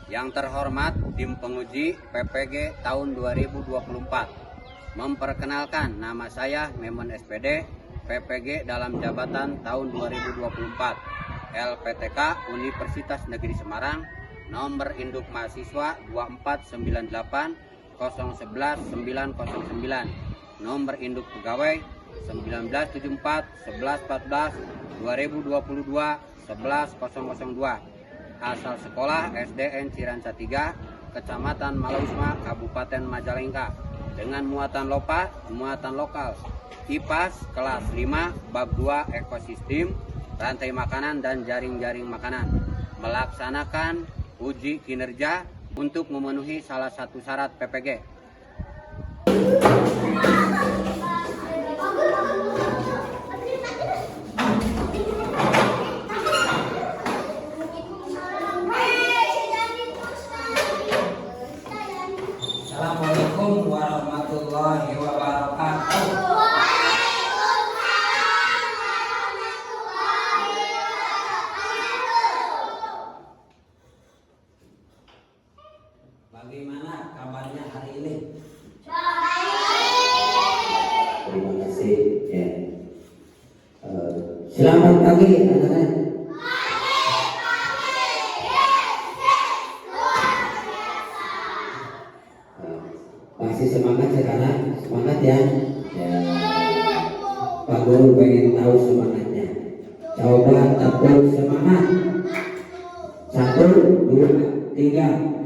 Yang terhormat tim penguji PPG tahun 2024, memperkenalkan nama saya Memon SPD, PPG dalam jabatan tahun 2024, LPTK Universitas Negeri Semarang, nomor induk mahasiswa 2498 011 909, nomor induk pegawai 1974 1114 2022 11002. Asal sekolah SDN Ciranca 3, Kecamatan Malausma, Kabupaten Majalengka, dengan muatan lokal, IPAS kelas 5, bab 2 ekosistem, rantai makanan dan jaring-jaring makanan, melaksanakan uji kinerja untuk memenuhi salah satu syarat PPG. Assalamualaikum warahmatullahi wabarakatuh. Bagaimana kabarnya hari ini? Terima kasih ya. Selamat pagi anak-anak. Masih semangat sekarang? Semangat ya? Ya. Pak Guru pengen tahu semangatnya. Coba tepuk semangat. 1, 2, 3.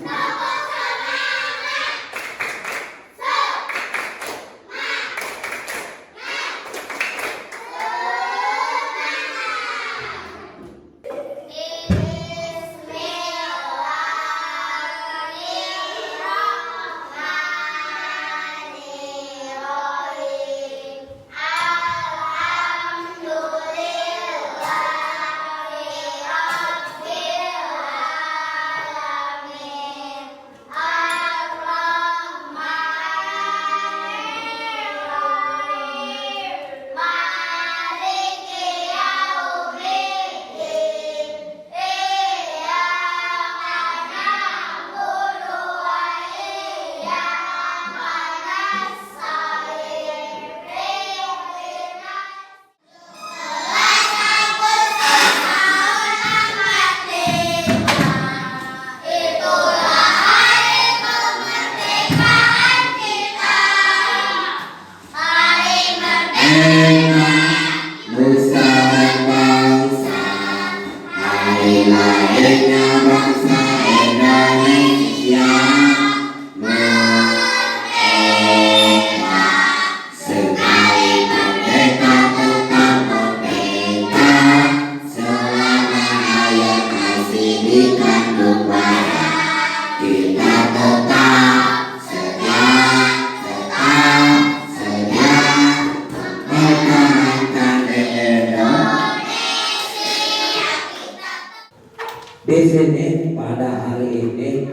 Di sini pada hari ini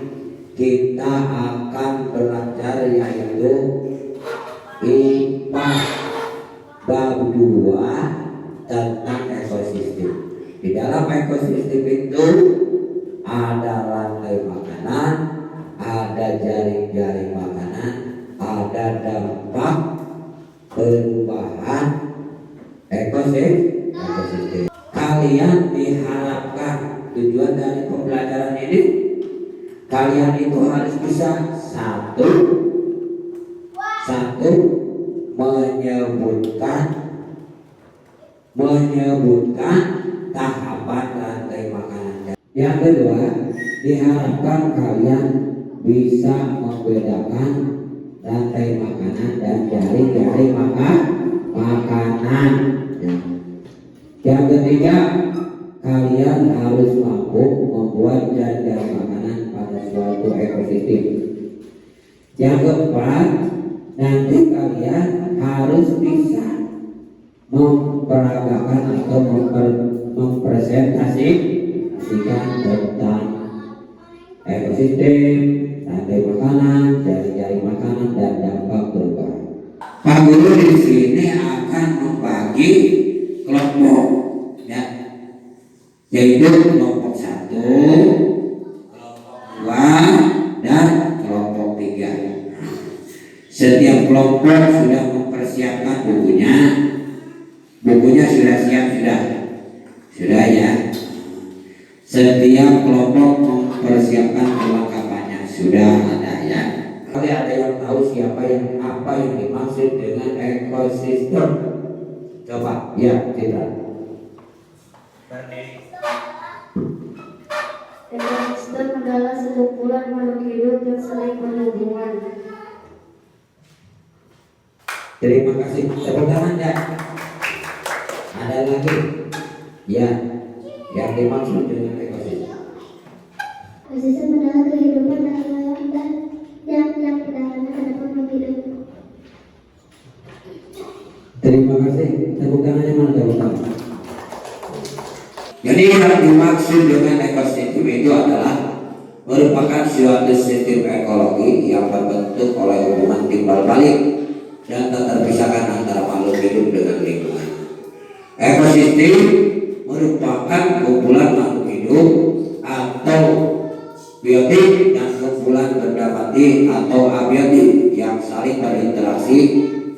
kita akan belajar yaitu IPA bab 2 tentang ekosistem. Di dalam ekosistem itu ada rantai makanan, ada jaring-jaring makanan, ada dampak perubahan ekosistem. Kalian diharapkan tujuan dari pembelajaran ini, kalian itu harus bisa satu menyebutkan tahapan rantai makanan. Yang kedua, diharapkan kalian bisa membedakan rantai makanan dan jaring-jaring makanan. Yang ketiga, kalian harus mampu membuat jaring-jaring makanan pada suatu ekosistem. Yang keempat, nanti kalian harus bisa memperagakan atau mempresentasikan tentang ekosistem, rantai makanan, jaring-jaring makanan, dan dampak perubahan. Pak Guru di sini akan membagi kelompok, ya, yaitu kelompok 1, kelompok 2, 2, dan kelompok 3. Setiap kelompok sudah mempersiapkan bukunya. Bukunya sudah siap, sudah ya. Setiap kelompok mempersiapkan perlengkapannya, sudah ada ya. Kalau ada yang tahu apa yang dimaksud dengan ekosistem? Coba, ya kita. Ekosistem adalah sekumpulan makhluk hidup yang saling berhubungan. Terima kasih. Tepuk tangan ya. Ada lagi? Ya, yang dimaksud dengan ekosistem. Ekosistem adalah kehidupan dan yang berdasarkan pada makhluk hidup. Terima kasih. Tepuk tangannya mana tepuk tangan? Jadi yang dimaksud dengan ekosistem itu adalah merupakan suatu sistem ekologi yang terbentuk oleh hubungan timbal balik dan tak terpisahkan antara makhluk hidup dengan lingkungan. Ekosistem merupakan kumpulan makhluk hidup atau biotik dan kumpulan benda mati atau abiotik yang saling berinteraksi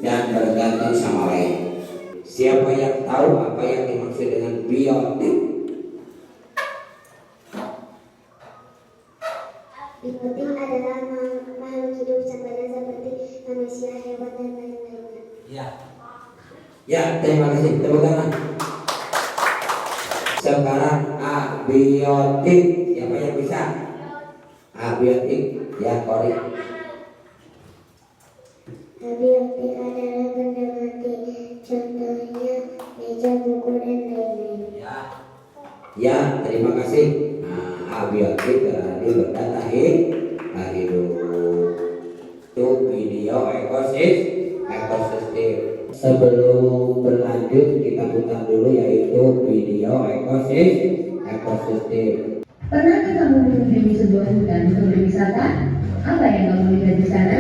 dan bergantung sama lain. Siapa yang tahu apa yang dimaksud dengan biotik? Biotik adalah makhluk hidup contohnya seperti manusia, hewan, dan lain-lainnya. Ya, terima kasih. Tepuk tangan. Sekarang abiotik, siapa yang bisa? Abiotik, ya Kori. Abiotik adalah benda mati, contohnya meja, buku, dan lain-lain. Ya, terima kasih. Abiotik berarti benda tak hidup. Itu video ekosistem. Sebelum berlanjut kita putar dulu yaitu video ekosistem. Pernahkah kamu mengunjungi sebuah hutan untuk berwisata? Apa yang kamu lihat di sana?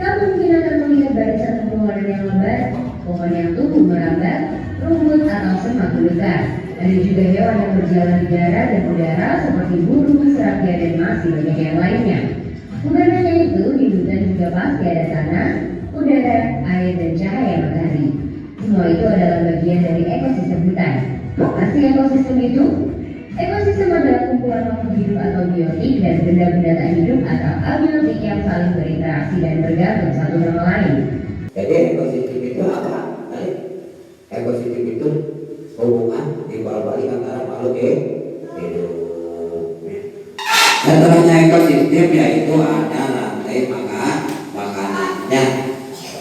Kamu mungkin akan melihat barisan pepohonan yang lebat, pohon yang tumbuh merambat, rumput atau semak belukar. Ada juga hewan yang berjalan di darat dan udara seperti burung, serangga, dan masih banyak yang lainnya. Bukan hanya itu, di hutan juga pasti ada tanah, udara, air, dan cahaya matahari. Semua itu adalah bagian dari ekosistem hutan. Apa sih ekosistem itu? Ekosistem adalah kumpulan makhluk hidup atau biotik dan benda-benda tak hidup atau abiotik yang saling berinteraksi dan bergantung satu sama lain. Jadi ekosistem itu apa? Ekosistem itu hubungan timbal balik antara makhluk hidup. Setelahnya ekosistem yaitu ada rantai makanannya.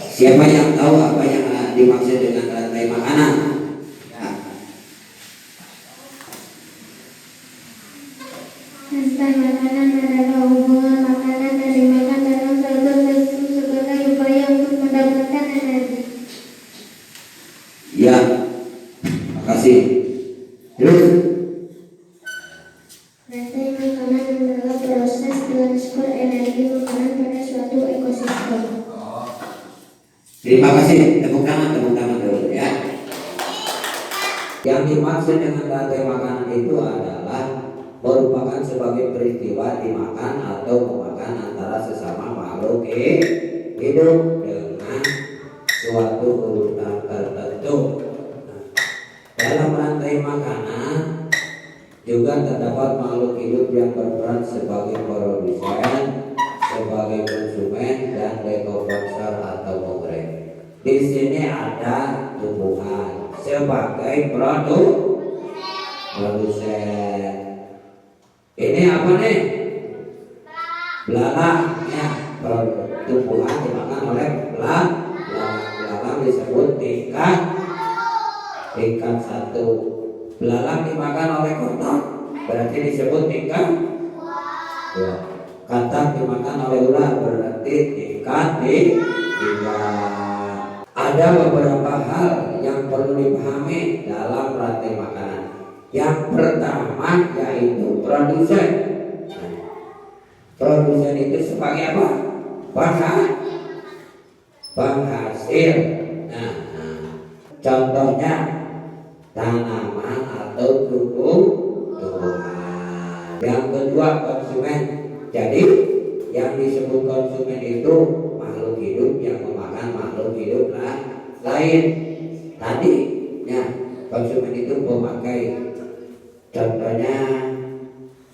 Siapa yang tahu apa yang dimaksud dengan rantai makanan? Rantai makanan adalah hubungan makanan yang dimakan dalam suatu sistem sebagai upaya untuk mendapatkan energi. Ya, makasih. Terus, Rantai makanan adalah proses transfer energi makanan pada suatu ekosistem. terima kasih. Tepuk tangan dulu ya. Yang dimaksud dengan rantai makanan itu adalah merupakan sebagai peristiwa dimakan atau memakan antara sesama makhluk hidup dengan suatu urutan tertentu. Dalam rantai makanan juga terdapat makhluk hidup yang berperan sebagai produsen, sebagai konsumen, dan dekoposer atau penggerak. Di sini ada tumbuhan sebagai produsen. Ini apa nih? Belalang ya, tumbuhan dimakan oleh belalang disebut tingkat satu. Belalang dimakan oleh kotak berarti disebut tingkat ya. Katak dimakan oleh ular berarti tingkat tiga. Ada beberapa hal yang perlu dipahami dalam rantai makanan. Yang pertama yaitu produsen. Produsen itu sebagai apa? Penghasil. Contohnya tanaman atau tumbuhan. Yang kedua konsumen. Jadi yang disebut konsumen itu makhluk hidup yang memakan makhluk hidup lain. Tadi ya, konsumen itu pemakai. Contohnya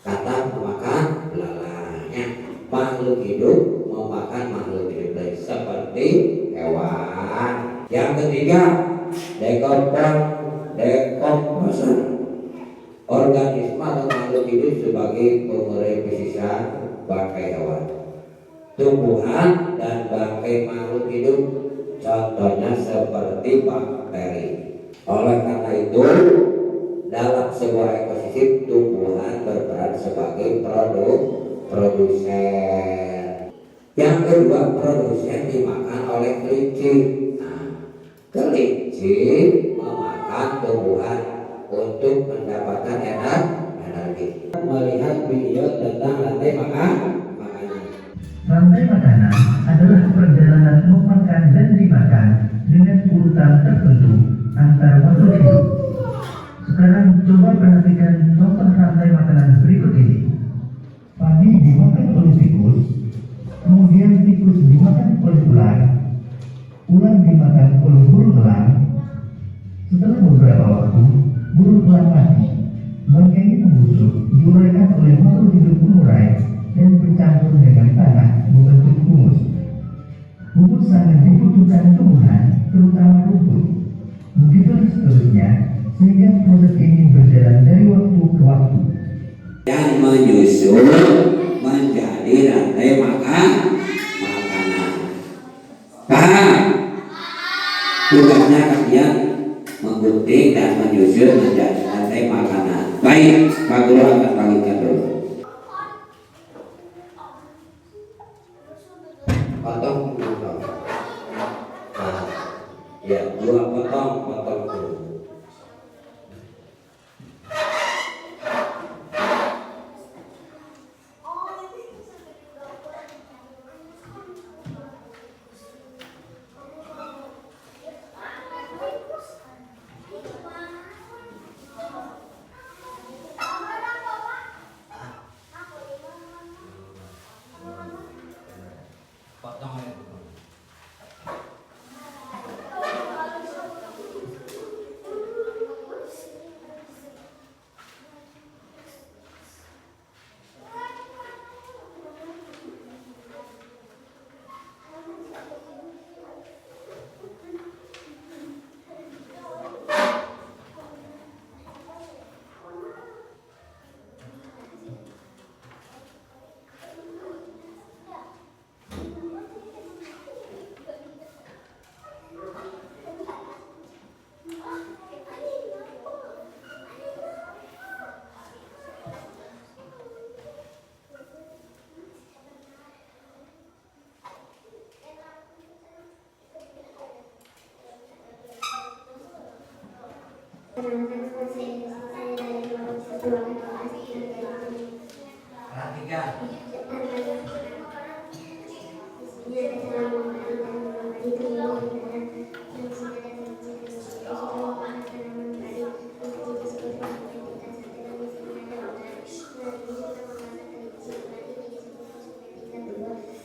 kata memakan belalangnya. Makhluk hidup memakan makhluk hidup lain seperti hewan. Yang ketiga, dekomposer. Organisme atau makhluk hidup sebagai pengurai sisa bangkai hewan, tumbuhan dan bangkai makhluk hidup, contohnya seperti bakteri. Oleh karena itu, dalam sebuah ekosistem tumbuhan berperan sebagai produsen. Yang kedua, produsen dimakan oleh kelinci. Nah, kelinci memakan tumbuhan untuk mendapatkan energi. Melihat video tentang rantai makanan. Rantai makanan adalah perjalanan memakan dan dimakan dengan urutan tertentu antar makhluk hidup. Sekarang coba perhatikan contoh rantai makanan berikut ini. Padi dimakan oleh tikus, kemudian tikus dimakan oleh ular, ular dimakan oleh burung elang. Setelah beberapa waktu, burung elang mati. Bangkainya membusuk, diuraikan oleh makhluk hidup pengurai dan bercampur dengan tanah membentuk humus. Humus sangat dibutuhkan tumbuhan, terutama rumput. Begitulah seterusnya, sehingga proses ini berjalan dari waktu ke waktu. Yang menyusul menjadi rantai makanan. Paham? Tugasnya kalian menggunting dan menyusul menjadi rantai makanan. Baik, Pak Guru akan bagikan dulu. Potong. Nah, ya, 2 potong dulu.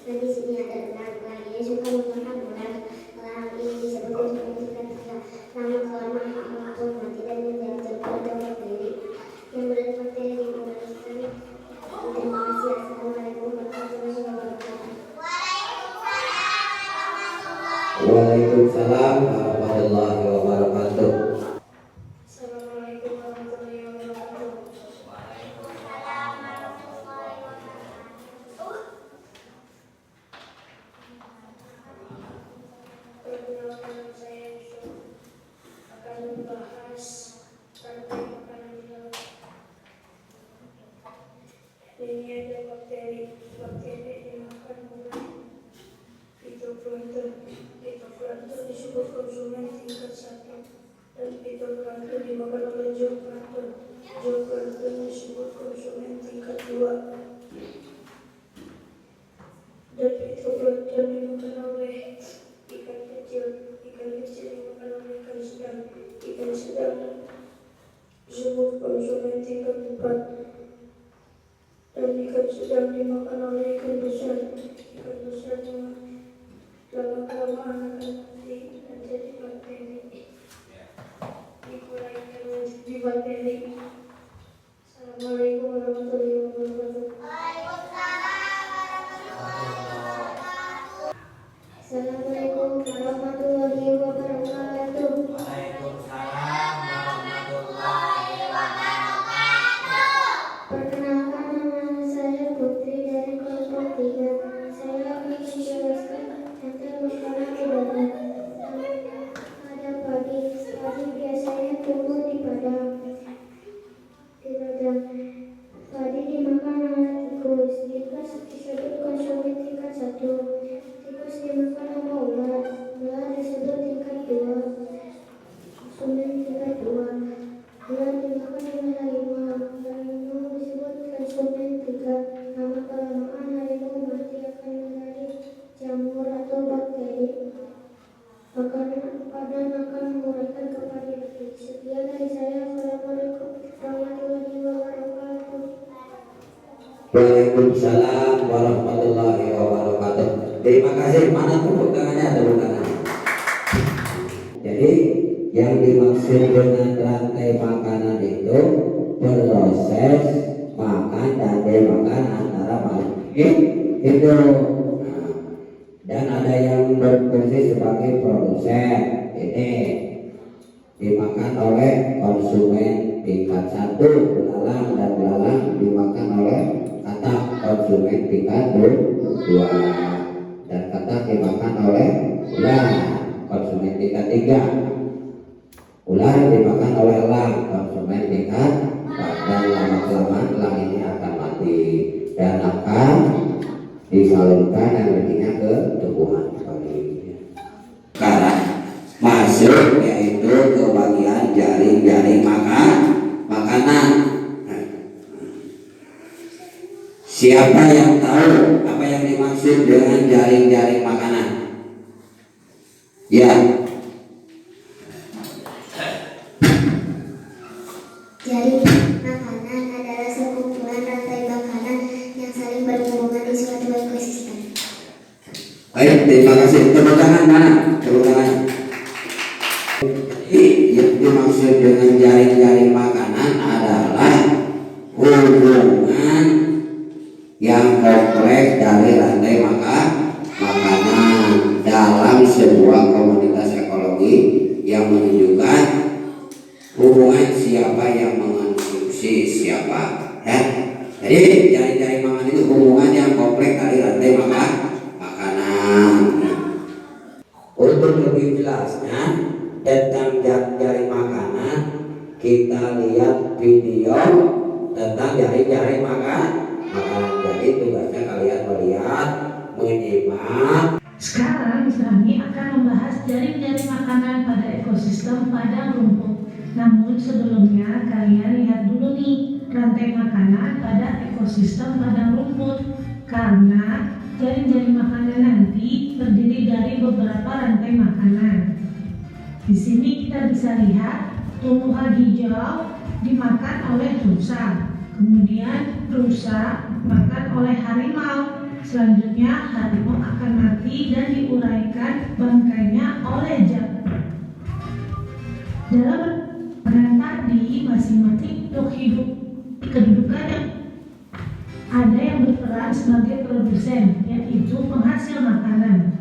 Dan di sini ada tentang lainnya suka memakan bulan. Hal ini disebut konsumen juga. Namun kalau maha pun mati dan menjadi terbuat dari bakteri yang berada bakteri di udara sekali. Terima kasih. Assalamualaikum warahmatullahi wabarakatuh. Waalaikumsalam warahmatullahi wabarakatuh. Assalamualaikum warahmatullahi wabarakatuh. Perkenalkan, saya Yusuf akan membahas rantai makanan di laut. Ini ada bakteri yang makan bunga fitoplankton. Fitoplankton disebut konsumen tingkat 1 dan fitoplankton dimakan oleh zooplankton. Zooplankton disebut konsumen tingkat 2 dan fitoplankton dimakan oleh ikan kecil dimakan oleh ikan sedang disebut konsumen tingkat 4 dan ikan sedang dimakan oleh ikan besar. Ikan besarnya lama-kelamaan akan mati dan jadi bakteri. Dikuraikan menjadi bakteri. Assalamualaikum warahmatullahi wabarakatuh. Assalamualaikum warahmatullahi wabarakatuh. Waalaikumsalam warahmatullahi wabarakatuh. Perkenalkan, nama saya Putri dari kelompok 3. Saya akan menjelaskan tentang makanan udara. Pada pagi biasanya tumbuh di padang. Padi dimakan oleh tikus. Tikus disebut konsumen tingkat 1. Tikus dimakan oleh ular. Ular disebut tingkat 2. Konsumen tingkat 2. Ular dimakan oleh harimau. Harimau disebut konsumen 3. Lama-kelamaan harimau mati akan menjadi jamur atau bakteri. Makanan akan menguraikan kepala lagi. Sekian dari saya. Assalamualaikum warahmatullahi wabarakatuh. Waalaikumsalam warahmatullahi wabarakatuh. Terima kasih. Mana tepuk tangannya? Tepuk tangan. Jadi yang dimaksud dengan rantai makanan itu proses makan dan dimakan antara makhluk hidup. Dan ada yang berfungsi sebagai produsen, ini dimakan oleh konsumen tingkat 1, belalang, dan belalang dimakan oleh katak, konsumen tingkat 2, dan katak dimakan oleh ular, konsumen tingkat 3. Ular dimakan oleh elang, konsumen tingkat 4, dan lama-kelamaan elang ini akan mati dan akan disalurkan energinya ke tumbuhan. Sekarang masuk yaitu ke bagian jaring-jaring makanan. Siapa yang tahu apa yang dimaksud dengan jaring-jaring makanan? Ya. Jaring makanan adalah sekumpulan rantai makanan yang saling berhubungan di suatu ekosistem. Baik, terima kasih. Tepuk tangan mana? Tepuk tangan. Yang dimaksud dengan jaring-jaring makanan adalah hubungan yang kompleks dari rantai makanan dalam sebuah komunitas ekologi yang menunjukkan hubungan siapa yang mengonsumsi siapa. Ya. Jadi jaring-jaring makanan itu hubungan yang kompleks dari rantai makanan. Untuk lebih jelasnya tentang jaring makanan, kita lihat video tentang jaring-jaring makanan. Jadi tugasnya kalian melihat, menyimak. Sekarang kami akan membahas jaring-jaring makanan pada ekosistem padang rumput. Namun sebelumnya kalian lihat dulu nih rantai makanan pada ekosistem padang rumput, karena jaring-jaring makanan nanti terdiri dari beberapa rantai makanan. Di sini kita bisa lihat tumbuhan hijau dimakan oleh rusa, kemudian rusa dimakan oleh harimau. Selanjutnya harimau akan mati dan diuraikan bangkainya oleh jamur. Dalam makanan tadi masing-masing makhluk hidup kedudukannya. Ada yang berperan sebagai produsen, yaitu penghasil makanan.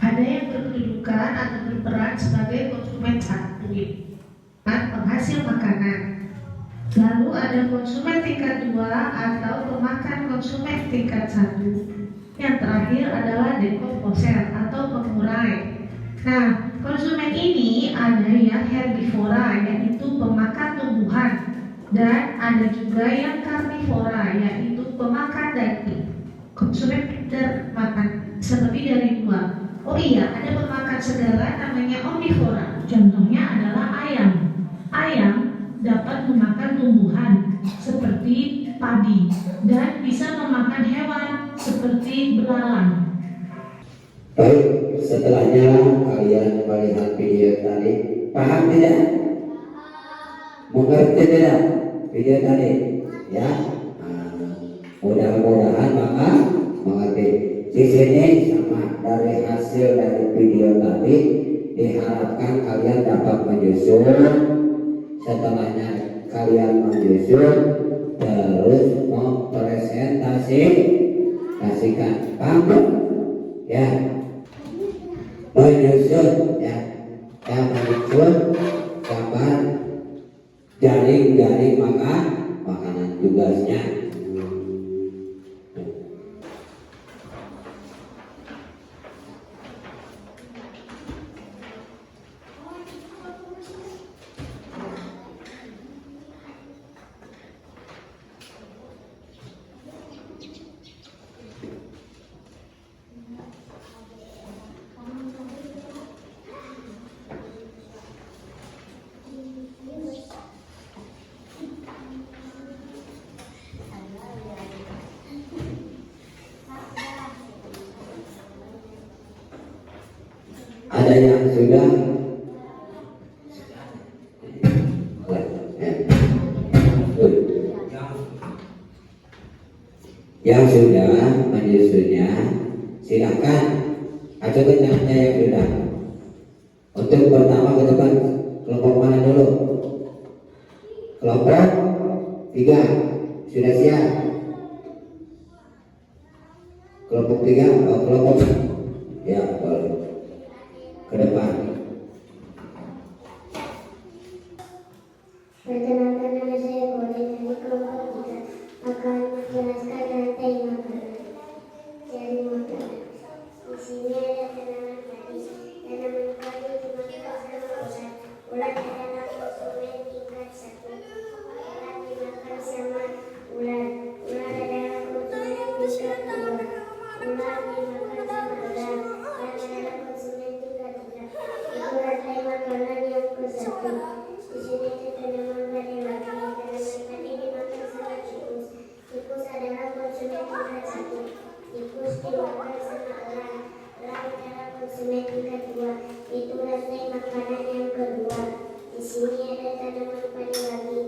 Ada yang berkedudukan atau berperan sebagai konsumen satu, penghasil makanan. Lalu ada konsumen tingkat 2 atau pemakan konsumen tingkat 1. Yang terakhir adalah dekomposer atau pengurai. Nah, konsumen ini ada yang herbivora, yaitu pemakan tumbuhan, dan ada juga yang karnivora, yaitu pemakan daging. Konsumen termakan seperti dari 2. Oh iya, ada pemakan segala namanya omnivora. Contohnya adalah ayam. Ayam dapat memakan tumbuhan seperti padi dan bisa memakan hewan seperti belalang. Baik, setelahnya kalian melihat video tadi, paham tidak? Mengerti tidak video tadi? Ya. Mudah-mudahan maka mengerti. Di sini sama dari hasil dari video tadi diharapkan kalian dapat menyusun. Setelahnya kalian menyusun terus mempresentasikan, paham ya? Menyusun ya, menyusun gambar jaring-jaring makanan tugasnya. Ada yang sudah menyusunnya silakan ajukan yang sudah. Untuk pertama ke depan kelompok mana dulu? Kelompok 3 sudah siap? Kelompok 3 kelompok ya boleh ke depan. Perkenalkan, nama saya Boleh dari kelompok 3 akan menjelaskan rantai makanan. Jadi makanan. Di sini ada tanaman padi. Tanaman padi dimakan sama ulat. Ulat adalah konsumen tingkat 1. Ulat dimakan sama ulat. Ulat adalah konsumen tingkat 2. Ulat dimakan sama ulat. Ulat adalah konsumen tingkat 3. Itu rantai makanan yang ke-1. Di sini ada tanaman padi lagi. Tanaman padi dimakan sama tikus. Tikus adalah konsumen tingkat 1. Tikus dimakan sama elang. Elang adalah konsumen tingkat 2. Itu rantai makanan yang kedua. Di sini ada tanaman padi lagi.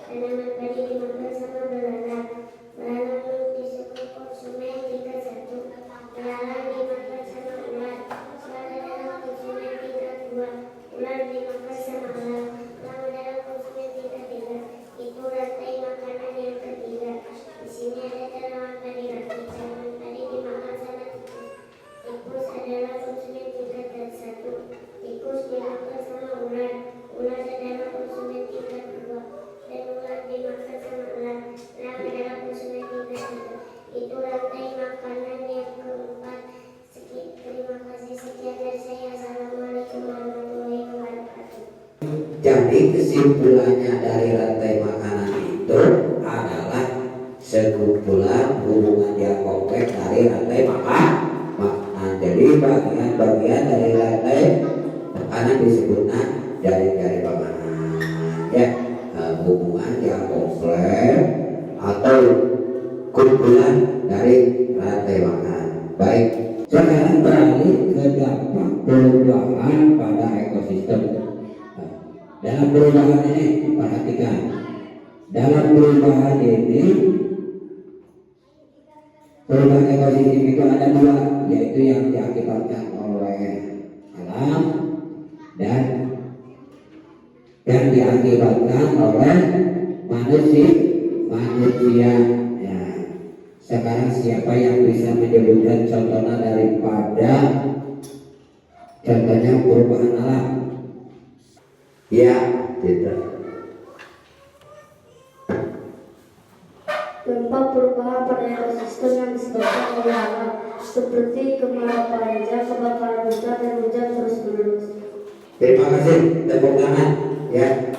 Tanaman padi dimakan sama belalang. Belalang disebut konsumen tingkat 1. Belalang dimakan sama ulat. Ulat adalah konsumen tingkat 2. Ulat dimakan sama elang. Elang adalah konsumen tingkat 3. Itu rantai makanan yang ketiga. Di sini ada tanaman padi lagi. Tanaman padi dimakan sama tikus. Tikus adalah konsumen tingkat 1. Tikus dimakan sama ulat. Ulat adalah konsumen tingkat 2. Dan ulat dimakan sama elang. Elang adalah konsumen tingkat 3. Itu rantai makanan yang keempat. Terima kasih, sekian dari saya. Assalamualaikum warahmatullahi wabarakatuh. Jadi kesimpulannya dari rantai makanan itu adalah sekumpulan hubungan yang kompleks dari rantai makanan. Jadi bagian-bagian dari rantai makanan disebutnya jaring-jaring makanan. Ya, hubungan yang kompleks atau kumpulan dari rantai makanan. Baik, sekarang beralih ke dampak perubahan pada ekosistem. Dalam perubahan ini perhatikan. Dalam perubahan ini perubahan ekosistem itu ada 2, yaitu yang diakibatkan oleh alam dan yang diakibatkan oleh manusia. Ya. Sekarang siapa yang bisa menyebutkan contohnya daripada contohnya perubahan alam? Ya, tidak. Dampak perubahan pada ekosistem yang disebabkan oleh alam, seperti kemarau panjang, kebakaran hutan, dan hujan terus-menerus. Terima kasih, tepuk tangan ya.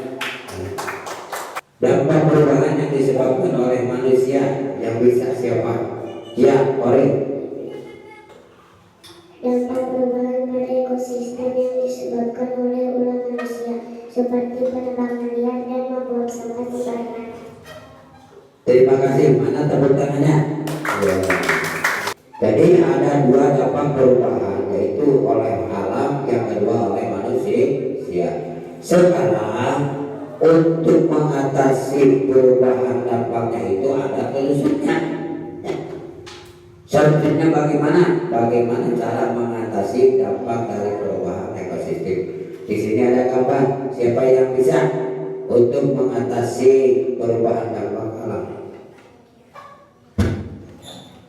Dampak perubahan yang disebabkan oleh manusia yang bisa siapa? Ya, Ori. Dampak perubahan pada ekosistem yang disebabkan oleh ulah manusia, seperti penebangan liar dan membuang sampah sembarangan. Terima kasih. Mana tepuk tangannya? Ya. Jadi ada 2 dampak perubahan, yaitu oleh alam, yang kedua oleh manusia. Sekarang untuk mengatasi perubahan dampaknya itu ada solusinya. Selanjutnya bagaimana cara mengatasi dampak dari perubahan ekosistem. Di sini ada gambar. Siapa yang bisa untuk mengatasi perubahan dampak alam?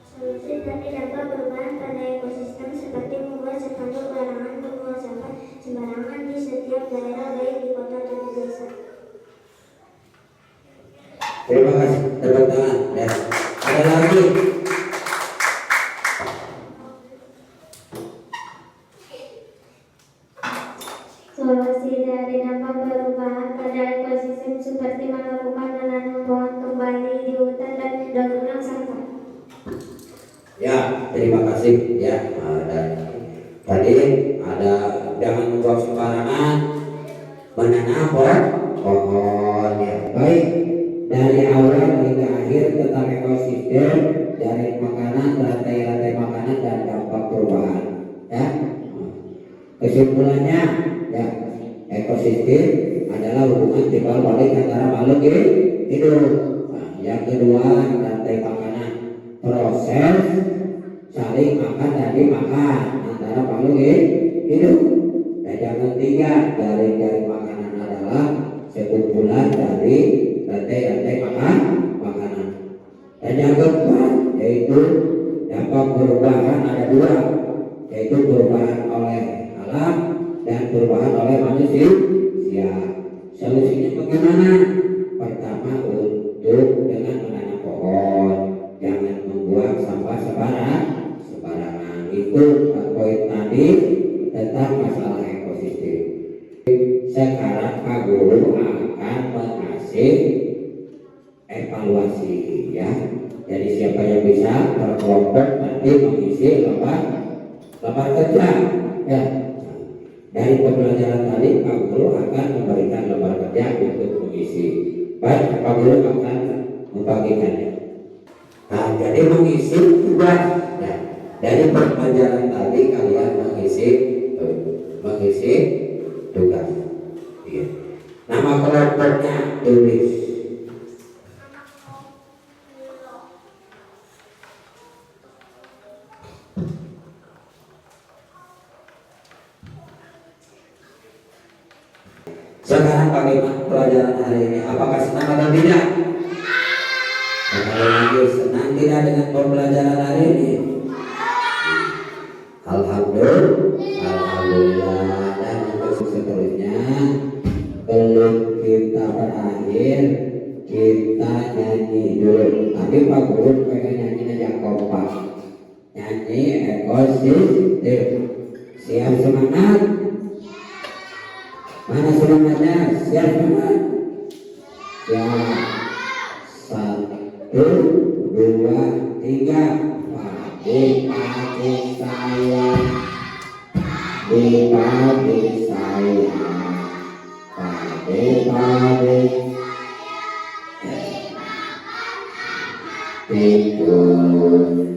Solusi dari dampak perubahan pada ekosistem seperti membuat spanduk larangan membuang sampah sembarangan di setiap daerah baik di kota dan di desa. Terima kasih, tepuk tangan. Ya. Ada lagi? Solusi dari dampak perubahan pada ekosistem seperti melakukan menanam pohon kembali di hutan dan daur ulang sampah. Ya, terima kasih. Ya, dan tadi ada jangan membuang sembarangan, menanam pohon. Ya, baik. Dari awal hingga akhir tentang ekosistem, dari makanan, rantai makanan dan dampak perubahan. Ya, kesimpulannya, ya, ekosistem adalah hubungan timbal balik antara makhluk hidup. Nah, yang kedua, rantai makanan, proses saling makan dan dimakan antara makhluk hidup. Dan yang ketiga, dari makanan adalah sekumpulan dari rantai makanan. Dan yang keempat, yaitu dampak perubahan ada dua, yaitu perubahan oleh alam dan perubahan oleh manusia. Solusinya bagaimana? Pertama, untuk dengan menanam pohon, jangan membuang sampah sembarangan. Itu poin tadi tentang masalah ekosistem. Sekarang Pak Guru akan mengasih evaluasi, ya. Jadi siapa yang bisa berkelompok nanti mengisi lembar kerja, ya. Dari pembelajaran tadi Pak Guru akan memberikan lembar kerja untuk mengisi. Baik, Pak Guru akan membagikannya. Nah, jadi mengisi tugas. Nah, dari pembelajaran tadi kalian mengisi tugas. Ya. Nama kelompoknya tulis. Sekarang bagaimana pelajaran hari ini? Apakah senang atau tidak? Sekali lagi, senang tidak dengan pembelajaran hari ini? Alhamdulillah. Dan untuk seterusnya, belum kita berakhir, kita nyanyi dulu. Tapi Pak Guru pengen nyanyinya yang kompak. Nyanyi ekosistem. Siap semangat? Mana semangatnya? Siap semangat? Ya. 1, 2, 3. Pagi saya, pagi saya, pagi tidur.